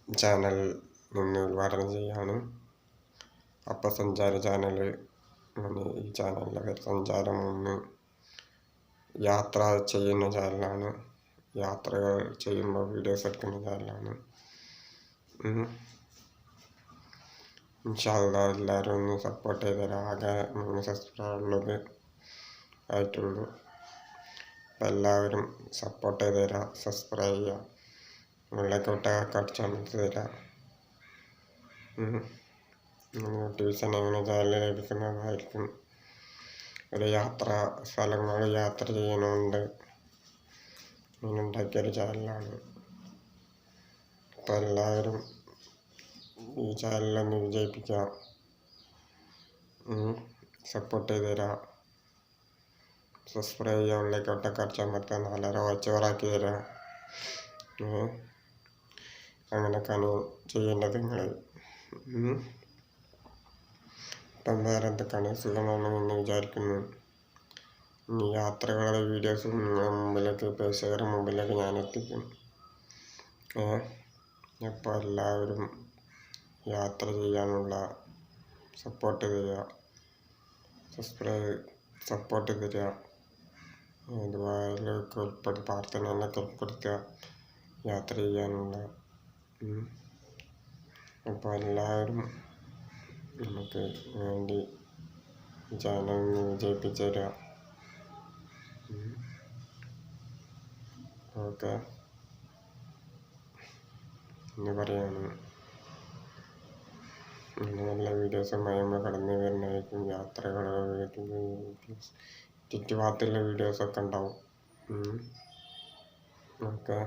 Channel നിന്ന് ഉദ്ഘാടനം ചെയ്യാണ്. അപ്പോൾ സഞ്ചാര ചാനൽ ഈ ചാനലിലെ സഞ്ചാരം ഒന്ന് യാത്ര ചെയ്യുന്ന ചാനലാണ്. യാത്രകൾ ചെയ്യുമ്പോൾ വീഡിയോസ് എടുക്കുന്ന ചാനലാണ്. ഇൻഷാ അല്ലാഹ് എല്ലാവരും ഒന്ന് സപ്പോർട്ട് ചെയ്ത് തരാം. ആകെ 3 സബ്സ്ക്രൈബുള്ളത് ആയിട്ടുള്ളൂ. അപ്പം എല്ലാവരും സപ്പോർട്ട് ചെയ്ത് തരാം, സബ്സ്ക്രൈബ് ചെയ്യുക, മുകളിലേക്കോട്ടൊക്കെ അടിച്ചമർത്തി തരാം. നോട്ടിഫിക്കേഷൻ എങ്ങനെ ചാനൽ ലഭിക്കുന്നതായിരിക്കും. ഒരു സ്ഥലങ്ങൾ യാത്ര ചെയ്യണമുണ്ട് ഉണ്ടാക്കിയൊരു ചാനലാണ്. അപ്പം എല്ലാവരും ഈ ചാനലൊന്ന് വിജയിപ്പിക്കാം, സപ്പോർട്ട് ചെയ്ത് തരാം, സബ്സ്ക്രൈബ് ചെയ്യുക, ഉള്ളിലേക്കോട്ടൊക്കെ അടിച്ചമർത്താൻ 4 വാച്ചവറാക്കി തരാം. അങ്ങനെയൊക്കെയാണ് ചെയ്യേണ്ടത് നിങ്ങൾ. ഇപ്പം വേറെ എന്തൊക്കെയാണ്, സുഖമാണെന്ന് വിചാരിക്കുന്നു. ഇനി യാത്രകളുടെ വീഡിയോസ് മുമ്പിലേക്ക് പ്രേക്ഷകരുടെ മുമ്പിലേക്ക് ഞാൻ എത്തിക്കും. അപ്പോൾ എല്ലാവരും യാത്ര ചെയ്യാനുള്ള സപ്പോർട്ട് തരിക, സപ്പോർട്ട് തരിക, ഇതുപോലെ പ്രാർത്ഥനകളൊക്കെ ഉൾപ്പെടുത്തുക യാത്ര ചെയ്യാനുള്ള. അപ്പോൾ എല്ലാവരും നമുക്ക് വേണ്ടി ചാനൽ വിജയിപ്പിച്ചു തരിക. ഓക്കെ എന്ന് പറയാണ്. നല്ല വീഡിയോസുമായി നമ്മൾ കടന്നു വരുന്നതായിരിക്കും. യാത്രകളുടെ ചുറ്റുപാടത്തുള്ള വീഡിയോസൊക്കെ ഉണ്ടാവും. ഓക്കെ.